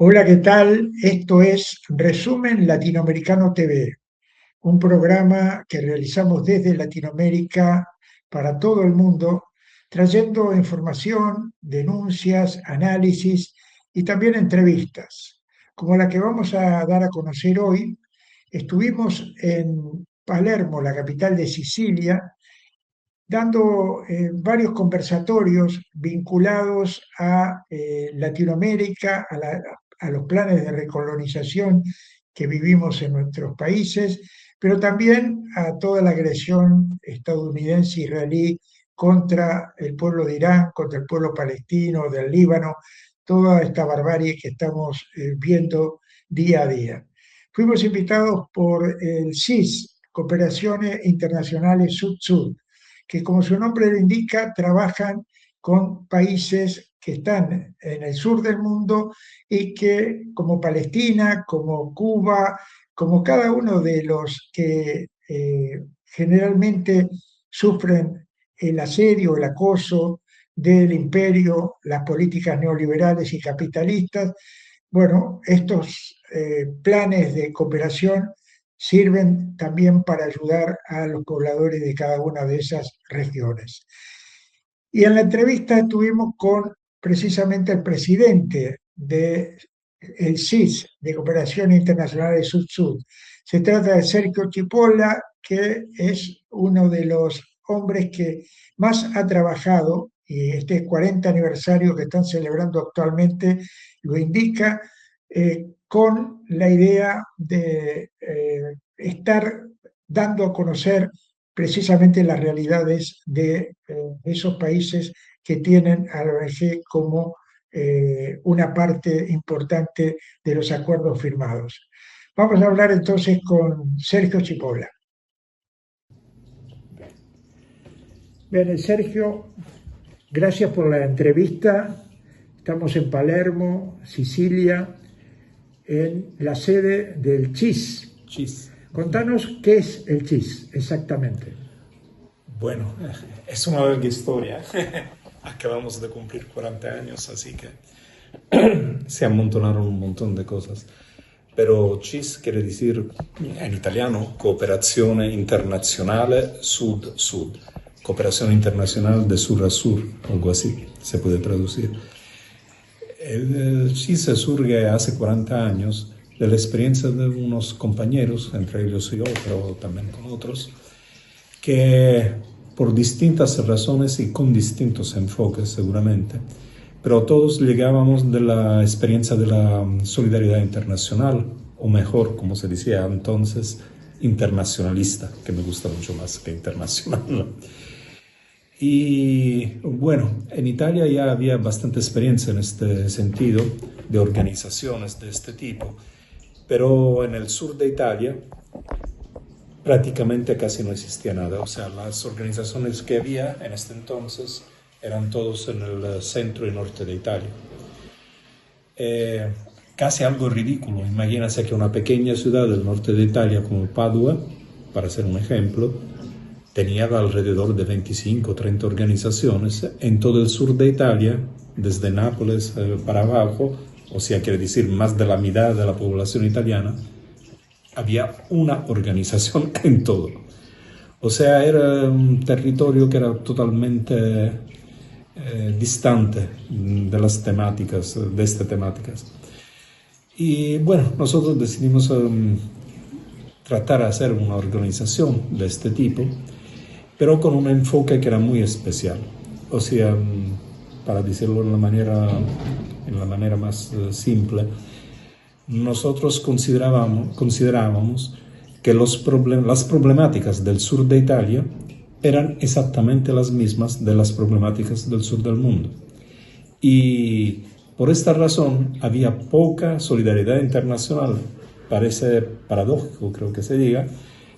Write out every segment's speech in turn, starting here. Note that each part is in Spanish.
Hola, ¿qué tal? Esto es Resumen Latinoamericano TV, un programa que realizamos desde Latinoamérica para todo el mundo, trayendo información, denuncias, análisis y también entrevistas, como la que vamos a dar a conocer hoy. Estuvimos en Palermo, la capital de Sicilia, dando varios conversatorios vinculados a Latinoamérica, a los planes de recolonización que vivimos en nuestros países, pero también a toda la agresión estadounidense-israelí contra el pueblo de Irán, contra el pueblo palestino, del Líbano, toda esta barbarie que estamos viendo día a día. Fuimos invitados por el CIS, Cooperaciones Internacionales Sud-Sud, que como su nombre lo indica, trabajan con países que están en el sur del mundo y que, como Palestina, como Cuba, como cada uno de los que generalmente sufren el asedio, el acoso del imperio, las políticas neoliberales y capitalistas, bueno, estos planes de cooperación sirven también para ayudar a los pobladores de cada una de esas regiones. Y en la entrevista estuvimos con precisamente el presidente del CIS, de Cooperación Internacional de Sud-Sud. Se trata de Sergio Chipola, que es uno de los hombres que más ha trabajado, y este 40 aniversario que están celebrando actualmente lo indica, con la idea de estar dando a conocer precisamente las realidades de esos países que tienen a la ONG como una parte importante de los acuerdos firmados. Vamos a hablar entonces con Sergio Chipola. Bien, Sergio, gracias por la entrevista. Estamos en Palermo, Sicilia, en la sede del CIS. CIS. Contanos qué es el CIS exactamente. Bueno, es una larga historia. Acabamos de cumplir 40 años, así que se amontonaron un montón de cosas. Pero CIS quiere decir en italiano Cooperazione Internazionale Sud-Sud. Cooperación internacional de sur a sur, algo así se puede traducir. El CIS surge hace 40 años de la experiencia de unos compañeros, entre ellos yo, pero también con otros, que por distintas razones y con distintos enfoques seguramente, pero todos llegábamos de la experiencia de la solidaridad internacional, o mejor, como se decía entonces, internacionalista, que me gusta mucho más que internacional. Y bueno, en Italia ya había bastante experiencia en este sentido de organizaciones de este tipo, pero en el sur de Italia prácticamente casi no existía nada. O sea, las organizaciones que había en este entonces eran todos en el centro y norte de Italia. Casi algo ridículo. Imagínense que una pequeña ciudad del norte de Italia como Padua, para hacer un ejemplo, tenía alrededor de 25 o 30 organizaciones en todo el sur de Italia, desde Nápoles para abajo, o sea, quiere decir más de la mitad de la población italiana, había una organización en todo. O sea, era un territorio que era totalmente distante de las temáticas, de estas temáticas. Y bueno, nosotros decidimos tratar de hacer una organización de este tipo, pero con un enfoque que era muy especial. O sea, para decirlo en la manera más simple, nosotros considerábamos que las problemáticas del sur de Italia eran exactamente las mismas de las problemáticas del sur del mundo. Y por esta razón había poca solidaridad internacional. Parece paradójico, creo que se diga,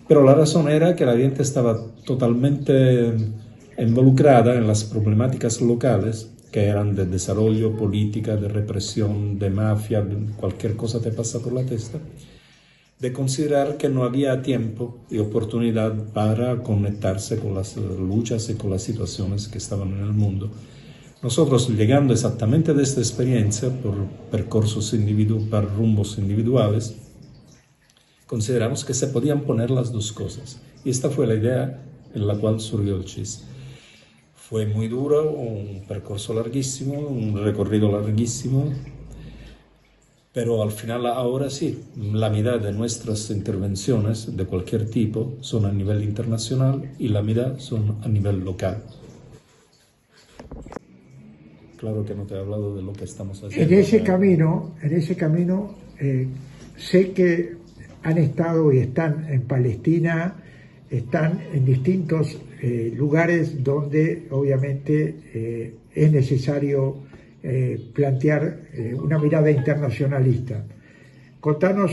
pero la razón era que la gente estaba totalmente involucrada en las problemáticas locales, que eran de desarrollo, política, de represión, de mafia, cualquier cosa te pasa por la testa, de considerar que no había tiempo y oportunidad para conectarse con las luchas y con las situaciones que estaban en el mundo, Nosotros, llegando exactamente de esta experiencia por por rumbos individuales, consideramos que se podían poner las dos cosas. Y esta fue la idea en la cual surgió el CHIS. Fue muy duro, un percorso larguísimo, un recorrido larguísimo, pero al final ahora sí, la mitad de nuestras intervenciones de cualquier tipo son a nivel internacional y la mitad son a nivel local. Claro que no te he hablado de lo que estamos haciendo. En ese camino, sé que han estado y están en Palestina, están en distintos lugares donde obviamente es necesario plantear una mirada internacionalista. Contanos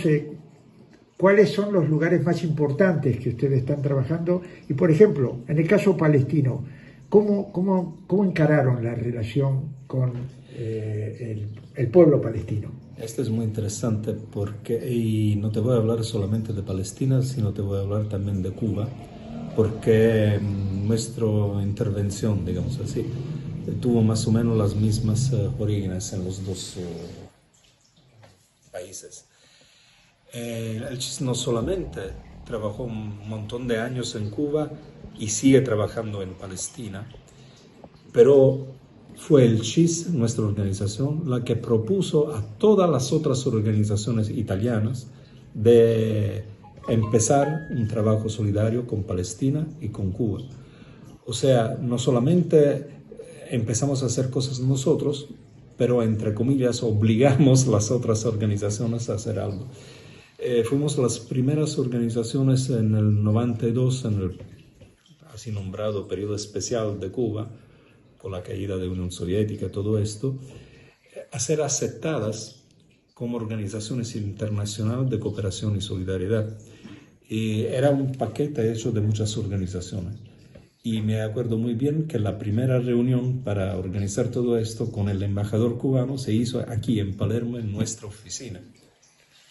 cuáles son los lugares más importantes que ustedes están trabajando y, por ejemplo, en el caso palestino, ¿cómo encararon la relación con el pueblo palestino? Esto es muy interesante y no te voy a hablar solamente de Palestina, sino te voy a hablar también de Cuba, porque nuestra intervención, digamos así, tuvo más o menos las mismas orígenes en los dos países. El CHIS no solamente trabajó un montón de años en Cuba y sigue trabajando en Palestina, pero fue el CHIS, nuestra organización, la que propuso a todas las otras organizaciones italianas de empezar un trabajo solidario con Palestina y con Cuba. O sea, no solamente empezamos a hacer cosas nosotros, pero entre comillas obligamos a las otras organizaciones a hacer algo. Fuimos las primeras organizaciones en el 92, en el así nombrado periodo especial de Cuba, con la caída de la Unión Soviética, todo esto, a ser aceptadas como organizaciones internacionales de cooperación y solidaridad. Y era un paquete hecho de muchas organizaciones. Y me acuerdo muy bien que la primera reunión para organizar todo esto con el embajador cubano se hizo aquí en Palermo, en nuestra oficina,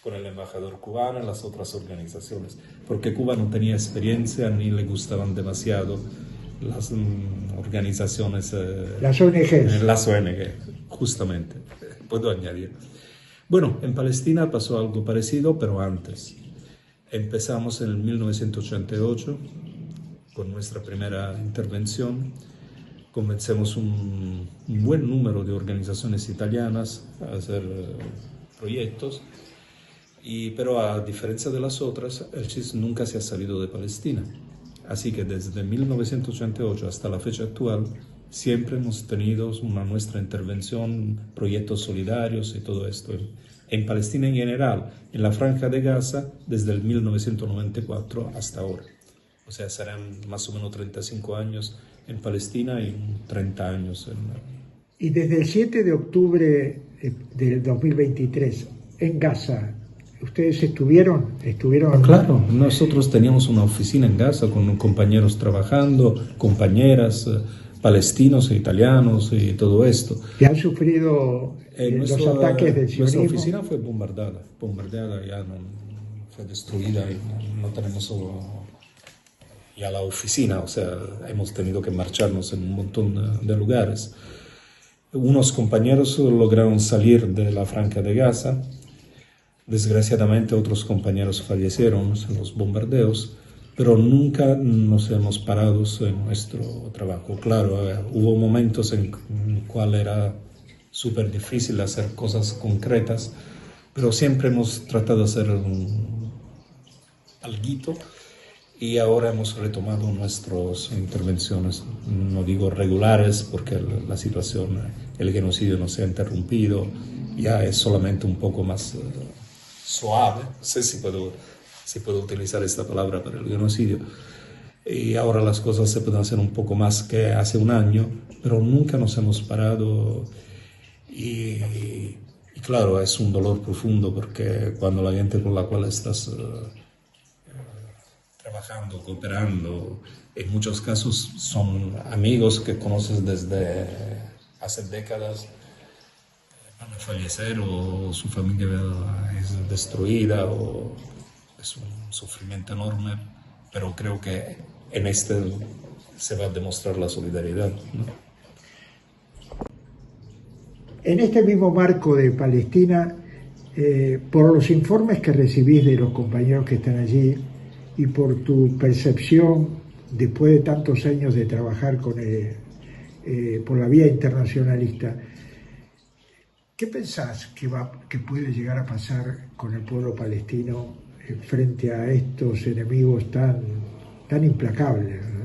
con el embajador cubano y las otras organizaciones, porque Cuba no tenía experiencia ni le gustaban demasiado las organizaciones, las ONGs. Las ONG, justamente, puedo añadir. Bueno, en Palestina pasó algo parecido, pero antes. Empezamos en 1988 con nuestra primera intervención. Convencemos un buen número de organizaciones italianas a hacer proyectos, pero a diferencia de las otras, el CHIS nunca se ha salido de Palestina. Así que desde 1988 hasta la fecha actual, siempre hemos tenido nuestra intervención, proyectos solidarios y todo esto. En Palestina en general, en la Franja de Gaza, desde el 1994 hasta ahora. O sea, serán más o menos 35 años en Palestina y 30 años en... Y desde el 7 de octubre del 2023, en Gaza, ¿ustedes estuvieron? Claro, nosotros teníamos una oficina en Gaza con compañeros trabajando, compañeras, palestinos e italianos y todo esto. ¿Y han sufrido los ataques del sionismo? Nuestra oficina fue bombardeada, ya no, fue destruida y no tenemos ya la oficina, o sea, hemos tenido que marcharnos en un montón de lugares. Unos compañeros lograron salir de la Franja de Gaza. Desgraciadamente otros compañeros fallecieron en los bombardeos, pero nunca nos hemos parado en nuestro trabajo. Claro, hubo momentos en cual era súper difícil hacer cosas concretas, pero siempre hemos tratado de hacer alguito y ahora hemos retomado nuestras intervenciones, no digo regulares porque la situación, el genocidio no se ha interrumpido, ya es solamente un poco más... suave, no sé si puedo utilizar esta palabra para el genocidio, y ahora las cosas se pueden hacer un poco más que hace un año, pero nunca nos hemos parado y claro, es un dolor profundo porque cuando la gente con la cual estás trabajando, cooperando, en muchos casos son amigos que conoces desde hace décadas, van a fallecer o su familia es destruida o es un sufrimiento enorme, pero creo que en este se va a demostrar la solidaridad, ¿no? En este mismo marco de Palestina, por los informes que recibís de los compañeros que están allí y por tu percepción después de tantos años de trabajar por la vía internacionalista, ¿qué pensás que puede llegar a pasar con el pueblo palestino frente a estos enemigos tan implacables, ¿no?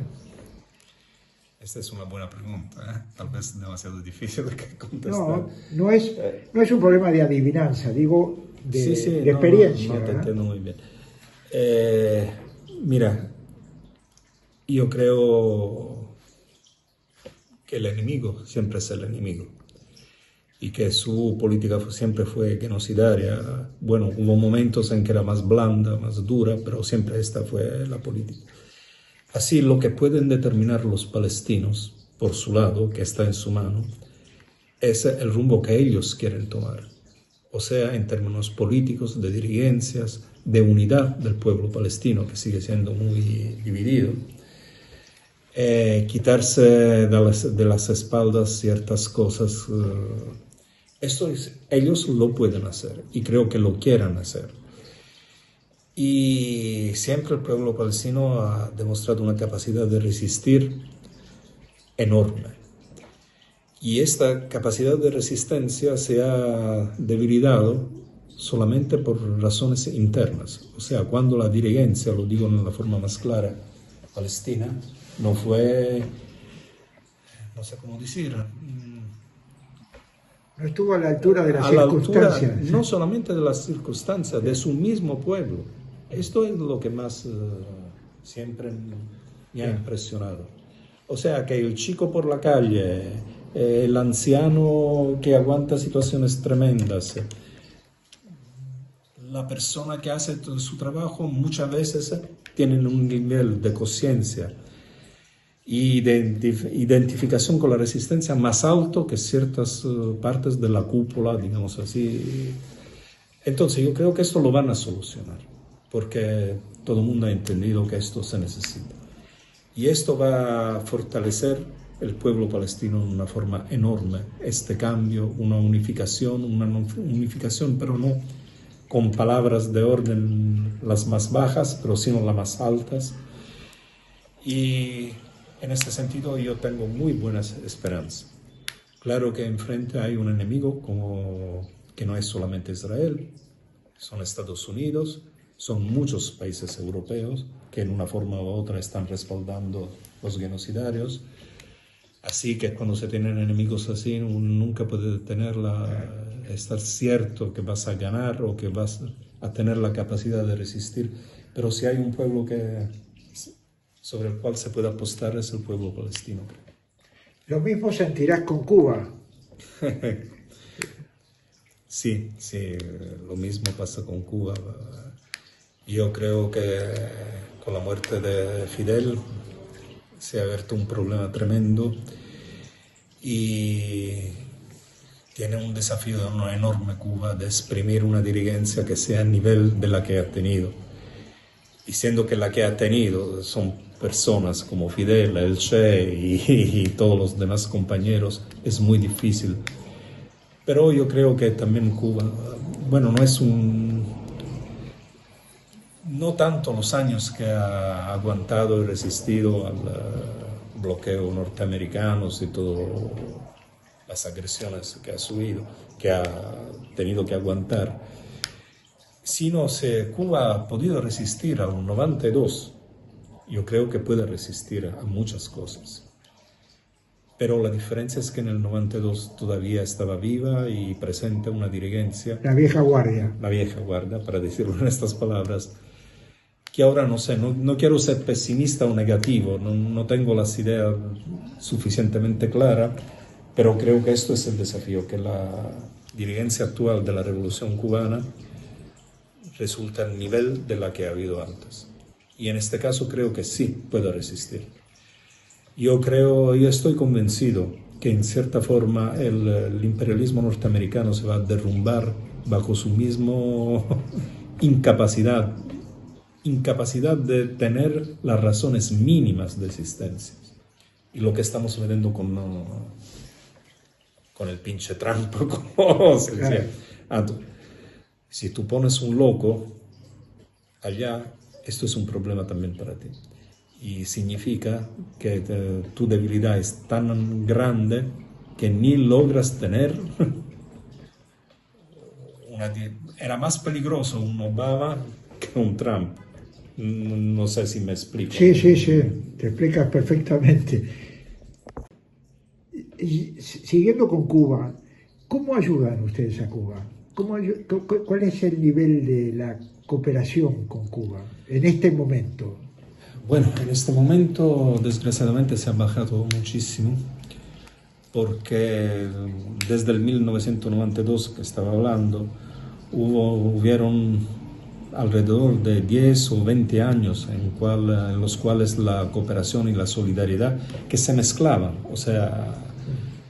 Esta es una buena pregunta, ¿eh? Tal vez demasiado difícil de contestar. No es un problema de adivinanza, digo de experiencia. No te entiendo muy bien. Mira, yo creo que el enemigo siempre es el enemigo y que su política siempre fue genocidaria. Bueno, hubo momentos en que era más blanda, más dura, pero siempre esta fue la política. Así, lo que pueden determinar los palestinos, por su lado, que está en su mano, es el rumbo que ellos quieren tomar. O sea, en términos políticos, de dirigencias, de unidad del pueblo palestino, que sigue siendo muy dividido. Quitarse de las espaldas ciertas cosas. Ellos lo pueden hacer y creo que lo quieran hacer. Y siempre el pueblo palestino ha demostrado una capacidad de resistir enorme. Y esta capacidad de resistencia se ha debilitado solamente por razones internas. O sea, cuando la dirigencia, lo digo en la forma más clara, palestina, no fue, no sé cómo decir, no estuvo a la altura de las circunstancias. Altura, no solamente de las circunstancias, de su mismo pueblo. Esto es lo que más siempre me ha impresionado. O sea, que el chico por la calle, el anciano que aguanta situaciones tremendas, la persona que hace todo su trabajo muchas veces tienen un nivel de conciencia y de identificación con la resistencia más alto que ciertas partes de la cúpula, digamos así. Entonces yo creo que esto lo van a solucionar, porque todo el mundo ha entendido que esto se necesita. Y esto va a fortalecer el pueblo palestino de una forma enorme, este cambio, una unificación, pero no con palabras de orden las más bajas, pero sino las más altas. Y en este sentido yo tengo muy buenas esperanzas. Claro que enfrente hay un enemigo que no es solamente Israel, son Estados Unidos, son muchos países europeos que en una forma u otra están respaldando los genocidarios. Así que cuando se tienen enemigos así, uno nunca puede estar cierto que vas a ganar o que vas a tener la capacidad de resistir. Pero si hay un pueblo sobre el cual se puede apostar, es el pueblo palestino. Lo mismo sentirás con Cuba. Sí, lo mismo pasa con Cuba. Yo creo que con la muerte de Fidel se ha abierto un problema tremendo y tiene un desafío enorme Cuba de exprimir una dirigencia que sea a nivel de la que ha tenido. Y siendo que la que ha tenido son personas como Fidel, el Che y todos los demás compañeros, es muy difícil. Pero yo creo que también Cuba, bueno, no tanto los años que ha aguantado y resistido al bloqueo norteamericano y todas las agresiones que ha subido, que ha tenido que aguantar, sino Cuba ha podido resistir al 92, yo creo que puede resistir a muchas cosas. Pero la diferencia es que en el 92 todavía estaba viva y presente una dirigencia. La vieja guardia. La vieja guardia, para decirlo en estas palabras, que ahora no sé, no quiero ser pesimista o negativo, no tengo las ideas suficientemente claras, pero creo que esto es el desafío, que la dirigencia actual de la Revolución Cubana resulta al nivel de la que ha habido antes. Y en este caso creo que sí puede resistir. Yo estoy convencido que en cierta forma el imperialismo norteamericano se va a derrumbar bajo su mismo incapacidad de tener las razones mínimas de existencia. Y lo que estamos viendo con con el pinche Trump, como se decía. Si tú pones un loco allá, esto es un problema también para ti. Y significa que tu debilidad es tan grande que ni logras tener era más peligroso un Obama que un Trump. No sé si me explico. Sí, sí, sí, te explicas perfectamente. Y siguiendo con Cuba, ¿cómo ayudan ustedes a Cuba? ¿Cuál es el nivel de la cooperación con Cuba en este momento? Bueno, en este momento desgraciadamente se ha bajado muchísimo porque desde el 1992 que estaba hablando hubieron alrededor de 10 o 20 años en los cuales la cooperación y la solidaridad que se mezclaban, o sea,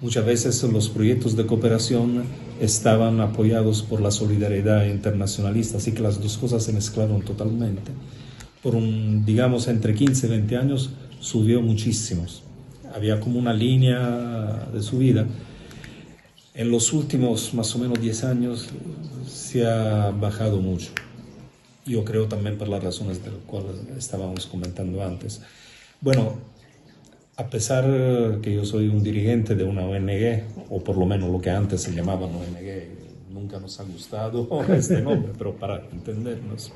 muchas veces los proyectos de cooperación estaban apoyados por la solidaridad internacionalista, así que las dos cosas se mezclaron totalmente. Digamos, entre 15 y 20 años subió muchísimos. Había como una línea de subida. En los últimos más o menos 10 años se ha bajado mucho. Yo creo también por las razones de las cuales estábamos comentando antes. Bueno, a pesar que yo soy un dirigente de una ONG, o por lo menos lo que antes se llamaba ONG, nunca nos ha gustado este nombre, pero para entendernos.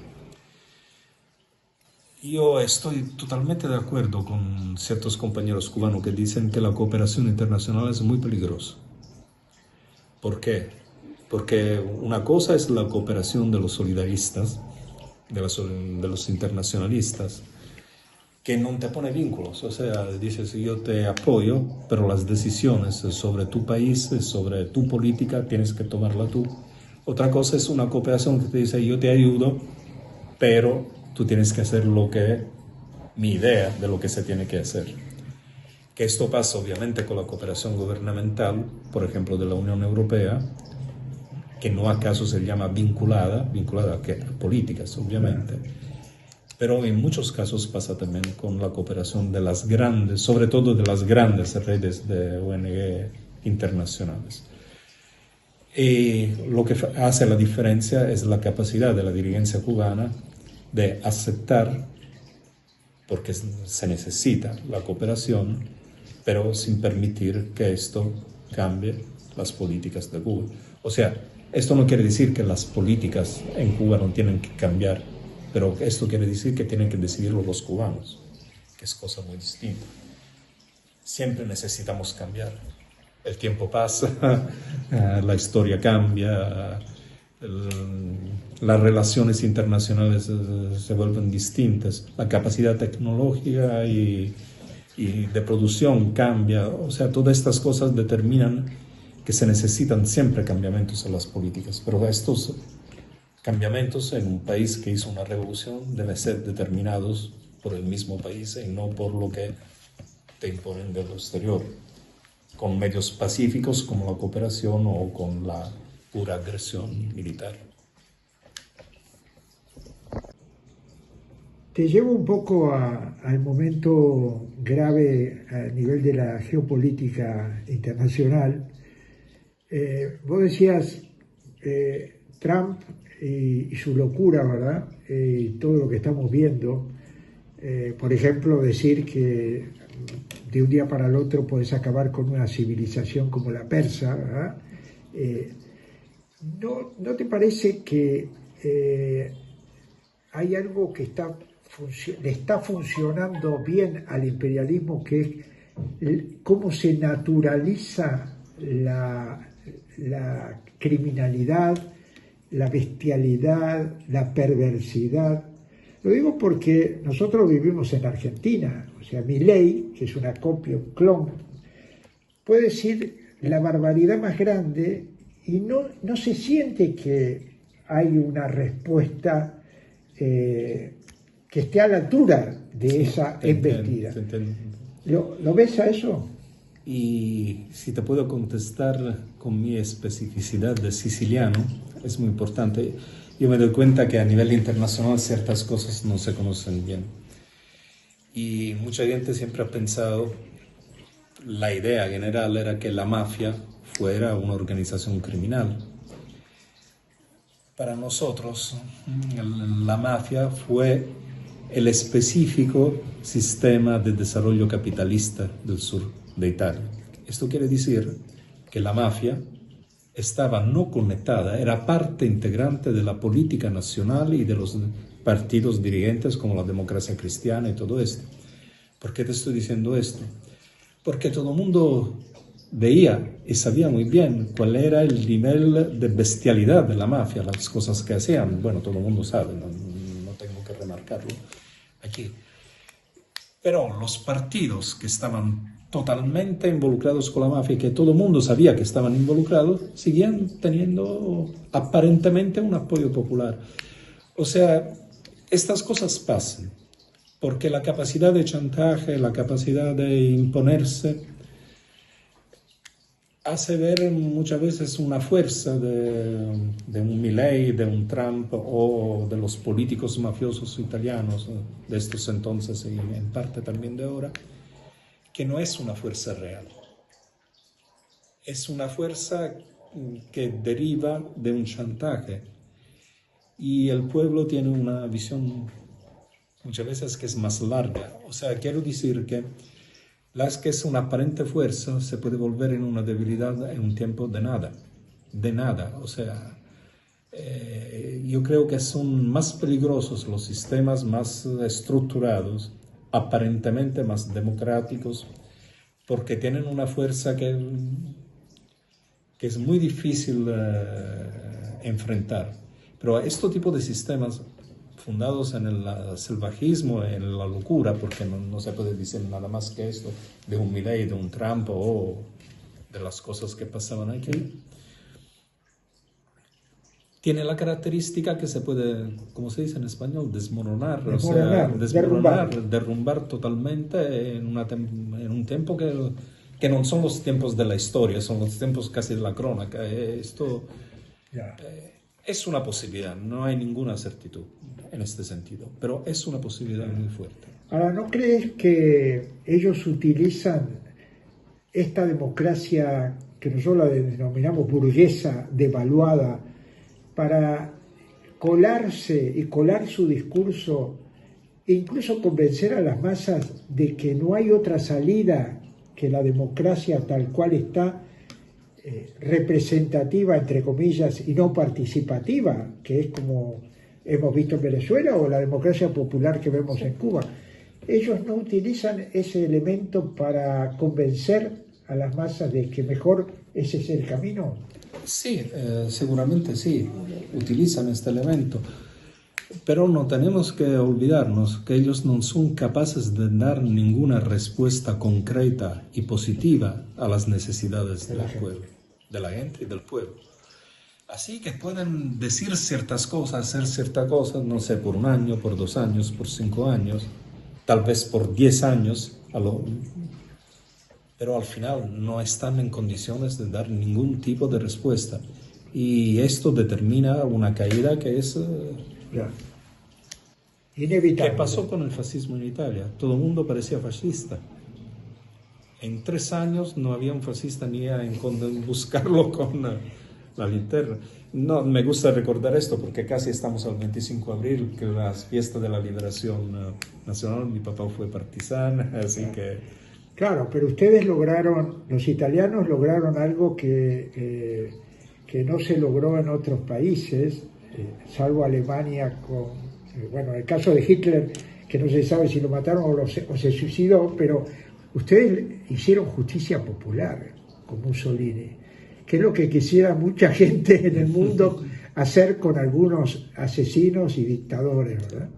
Yo estoy totalmente de acuerdo con ciertos compañeros cubanos que dicen que la cooperación internacional es muy peligrosa. ¿Por qué? Porque una cosa es la cooperación de los solidaristas, de los internacionalistas, que no te pone vínculos, o sea, dices yo te apoyo, pero las decisiones sobre tu país, sobre tu política, tienes que tomarla tú. Otra cosa es una cooperación que te dice yo te ayudo, pero tú tienes que hacer mi idea de lo que se tiene que hacer. Que esto pasa obviamente con la cooperación gubernamental, por ejemplo de la Unión Europea, que no acaso se llama vinculada a políticas, obviamente. Pero en muchos casos pasa también con la cooperación de las grandes, sobre todo de las grandes redes de ONG internacionales. Y lo que hace la diferencia es la capacidad de la dirigencia cubana de aceptar, porque se necesita la cooperación, pero sin permitir que esto cambie las políticas de Cuba. O sea, esto no quiere decir que las políticas en Cuba no tienen que cambiar, pero esto quiere decir que tienen que decidirlo los cubanos, que es cosa muy distinta. Siempre necesitamos cambiar. El tiempo pasa, la historia cambia, las relaciones internacionales se vuelven distintas, la capacidad tecnológica y de producción cambia, o sea, todas estas cosas determinan que se necesitan siempre cambiamientos en las políticas, pero estos cambiamientos en un país que hizo una revolución deben ser determinados por el mismo país y no por lo que te imponen del exterior, con medios pacíficos como la cooperación o con la pura agresión militar. Te llevo un poco al momento grave a nivel de la geopolítica internacional. Vos decías Trump y su locura, ¿verdad? Todo lo que estamos viendo. Por ejemplo, decir que de un día para el otro puedes acabar con una civilización como la persa, ¿verdad? ¿No te parece que hay algo que le está funcionando bien al imperialismo, que es cómo se naturaliza la criminalidad, la bestialidad, la perversidad? Lo digo porque nosotros vivimos en Argentina, o sea, Milei, que es una copia, un clon, puede decir la barbaridad más grande y no se siente que hay una respuesta que esté a la altura de esa embestida. ¿Lo ves a eso? Y si te puedo contestar con mi especificidad de siciliano, es muy importante. Yo me doy cuenta que a nivel internacional ciertas cosas no se conocen bien. Y mucha gente siempre ha pensado, la idea general era que la mafia fuera una organización criminal. Para nosotros, la mafia fue el específico sistema de desarrollo capitalista del sur de Italia. Esto quiere decir que la mafia estaba no conectada, era parte integrante de la política nacional y de los partidos dirigentes como la Democracia Cristiana y todo esto. ¿Por qué te estoy diciendo esto? Porque todo el mundo veía y sabía muy bien cuál era el nivel de bestialidad de la mafia, las cosas que hacían. Bueno, todo el mundo sabe, no tengo que remarcarlo aquí. Pero los partidos que estaban totalmente involucrados con la mafia y que todo el mundo sabía que estaban involucrados, seguían teniendo aparentemente un apoyo popular. O sea, estas cosas pasan porque la capacidad de chantaje, la capacidad de imponerse, hace ver muchas veces una fuerza de un Milei, de un Trump o de los políticos mafiosos italianos de estos entonces y en parte también de ahora, que no es una fuerza real. Es una fuerza que deriva de un chantaje y el pueblo tiene una visión muchas veces que es más larga. O sea, quiero decir que las que es una aparente fuerza se puede volver en una debilidad en un tiempo de nada. O sea, yo creo que son más peligrosos los sistemas más estructurados, aparentemente más democráticos, porque tienen una fuerza que es muy difícil enfrentar. Pero este tipo de sistemas fundados en el salvajismo, en la locura, porque no se puede decir nada más que esto de un Milei, de un Trump o de las cosas que pasaban aquí, tiene la característica que se puede, como se dice en español, desmoronar, o sea, derrumbar totalmente en un tiempo que no son los tiempos de la historia, son los tiempos casi de la crónica. Esto es una posibilidad, no hay ninguna certitud en este sentido, pero es una posibilidad muy fuerte. Ahora, ¿no crees que ellos utilizan esta democracia que nosotros la denominamos burguesa, devaluada, para colarse y colar su discurso e incluso convencer a las masas de que no hay otra salida que la democracia tal cual está, representativa, entre comillas, y no participativa, que es como hemos visto en Venezuela o la democracia popular que vemos en Cuba? Ellos no utilizan ese elemento para convencer a las masas de que mejor ese es el camino. Sí, seguramente sí, utilizan este elemento, pero no tenemos que olvidarnos que ellos no son capaces de dar ninguna respuesta concreta y positiva a las necesidades del pueblo, de la gente y del pueblo. Así que pueden decir ciertas cosas, hacer ciertas cosas, no sé, por 1 año, por 2 años, por 5 años, tal vez por 10 años, pero al final no están en condiciones de dar ningún tipo de respuesta. Y esto determina una caída que es inevitable. ¿Qué pasó con el fascismo en Italia? Todo el mundo parecía fascista. En 3 años no había un fascista ni en buscarlo con la linterna. No, me gusta recordar esto porque casi estamos al 25 de abril, que es la fiesta de la liberación nacional. Mi papá fue partisano, así que... Claro, pero ustedes los italianos lograron algo que no se logró en otros países, salvo Alemania en el caso de Hitler, que no se sabe si lo mataron o se suicidó, pero ustedes hicieron justicia popular con Mussolini, que es lo que quisiera mucha gente en el mundo hacer con algunos asesinos y dictadores, ¿verdad?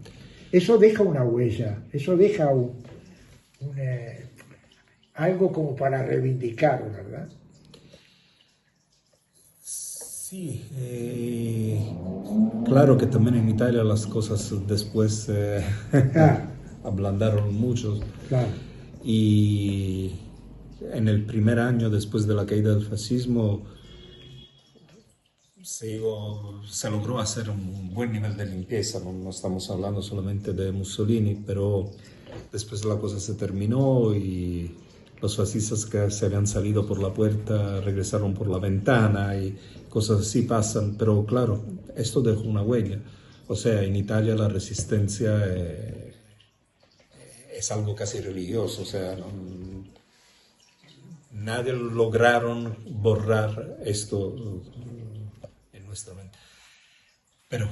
Eso deja una huella, eso deja algo como para reivindicar, ¿verdad? Sí, claro que también en Italia las cosas después ablandaron mucho. Claro. Y en el primer año después de la caída del fascismo se logró hacer un buen nivel de limpieza. No estamos hablando solamente de Mussolini, pero después la cosa se terminó y los fascistas que se habían salido por la puerta regresaron por la ventana y cosas así pasan, pero claro, esto dejó una huella. O sea, en Italia la resistencia es algo casi religioso, o sea, nadie lograron borrar esto en nuestra mente. Pero...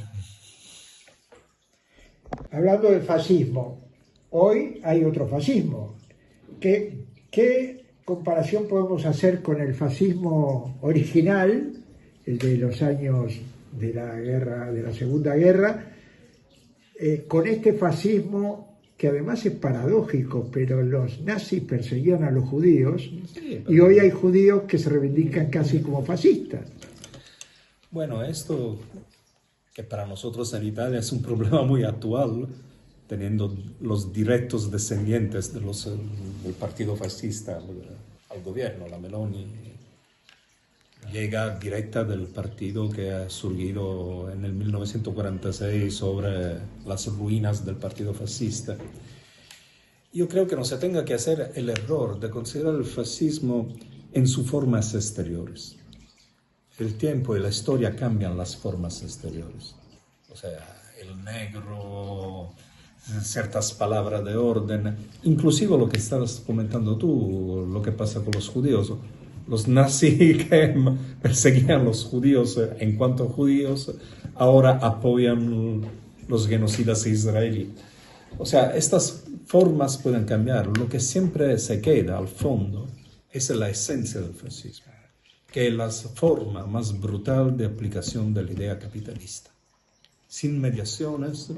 Hablando del fascismo, hoy hay otro fascismo. ¿Qué comparación podemos hacer con el fascismo original, el de los años de la Segunda Guerra, con este fascismo que además es paradójico, pero los nazis perseguían a los judíos y hoy hay judíos que se reivindican casi como fascistas? Bueno, esto que para nosotros en Italia es un problema muy actual, teniendo los directos descendientes del partido fascista al gobierno. La Meloni llega directa del partido que ha surgido en el 1946 sobre las ruinas del partido fascista. Yo creo que no se tenga que hacer el error de considerar el fascismo en sus formas exteriores. El tiempo y la historia cambian las formas exteriores. O sea, el negro, ciertas palabras de orden, inclusive lo que estabas comentando tú, lo que pasa con los judíos. Los nazis que perseguían a los judíos en cuanto a judíos, ahora apoyan los genocidas israelíes. O sea, estas formas pueden cambiar. Lo que siempre se queda al fondo es la esencia del fascismo, que es la forma más brutal de aplicación de la idea capitalista, sin mediaciones,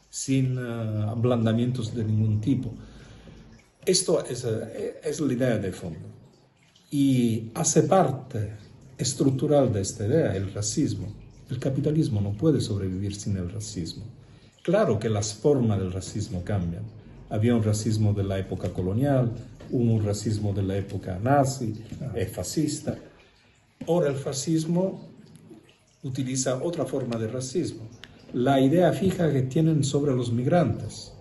sin ablandamientos de ningún tipo. Esto es la idea de fondo. Y hace parte estructural de esta idea el racismo. El capitalismo no puede sobrevivir sin el racismo. Claro que las formas del racismo cambian. Había un racismo de la época colonial, un racismo de la época nazi, fascista. Ahora el fascismo utiliza otra forma de racismo, la idea fija que tienen sobre los migrantes.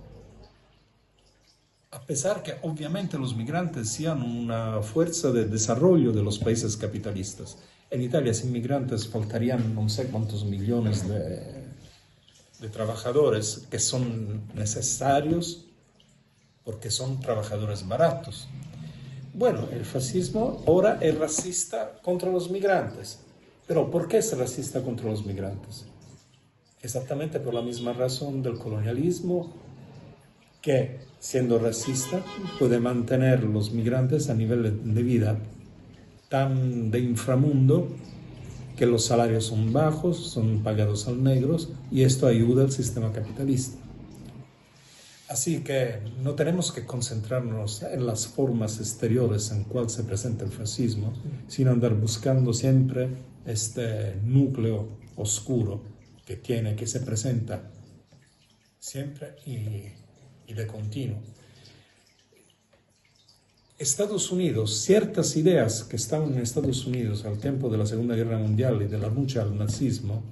A pesar que obviamente los migrantes sean una fuerza de desarrollo de los países capitalistas. En Italia sin migrantes faltarían no sé cuántos millones de trabajadores que son necesarios porque son trabajadores baratos. Bueno, el fascismo ahora es racista contra los migrantes. Pero ¿por qué es racista contra los migrantes? Exactamente por la misma razón del colonialismo, que siendo racista puede mantener los migrantes a nivel de vida tan de inframundo que los salarios son bajos, son pagados al negros y esto ayuda al sistema capitalista. Así que no tenemos que concentrarnos en las formas exteriores en cual se presenta el fascismo, sino andar buscando siempre este núcleo oscuro que se presenta siempre y de continuo. Estados Unidos, ciertas ideas que estaban en Estados Unidos al tiempo de la Segunda Guerra Mundial y de la lucha al nazismo,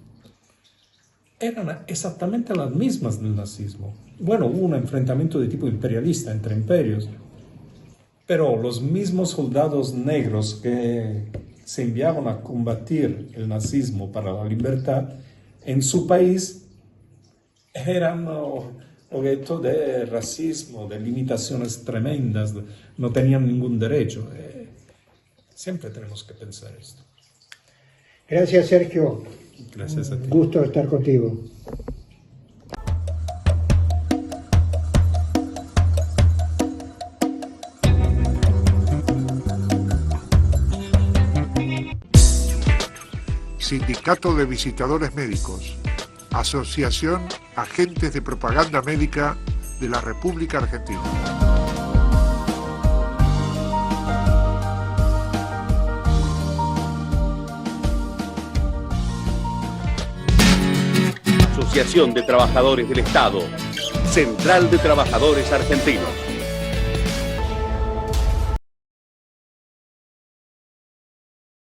eran exactamente las mismas del nazismo. Bueno, hubo un enfrentamiento de tipo imperialista entre imperios, pero los mismos soldados negros que se enviaban a combatir el nazismo para la libertad, en su país eran objeto de racismo, de limitaciones tremendas, no tenían ningún derecho. Siempre tenemos que pensar esto. Gracias, Sergio. Gracias a ti. Un gusto estar contigo. Sindicato de Visitadores Médicos, Asociación Agentes de Propaganda Médica de la República Argentina. Asociación de Trabajadores del Estado, Central de Trabajadores Argentinos.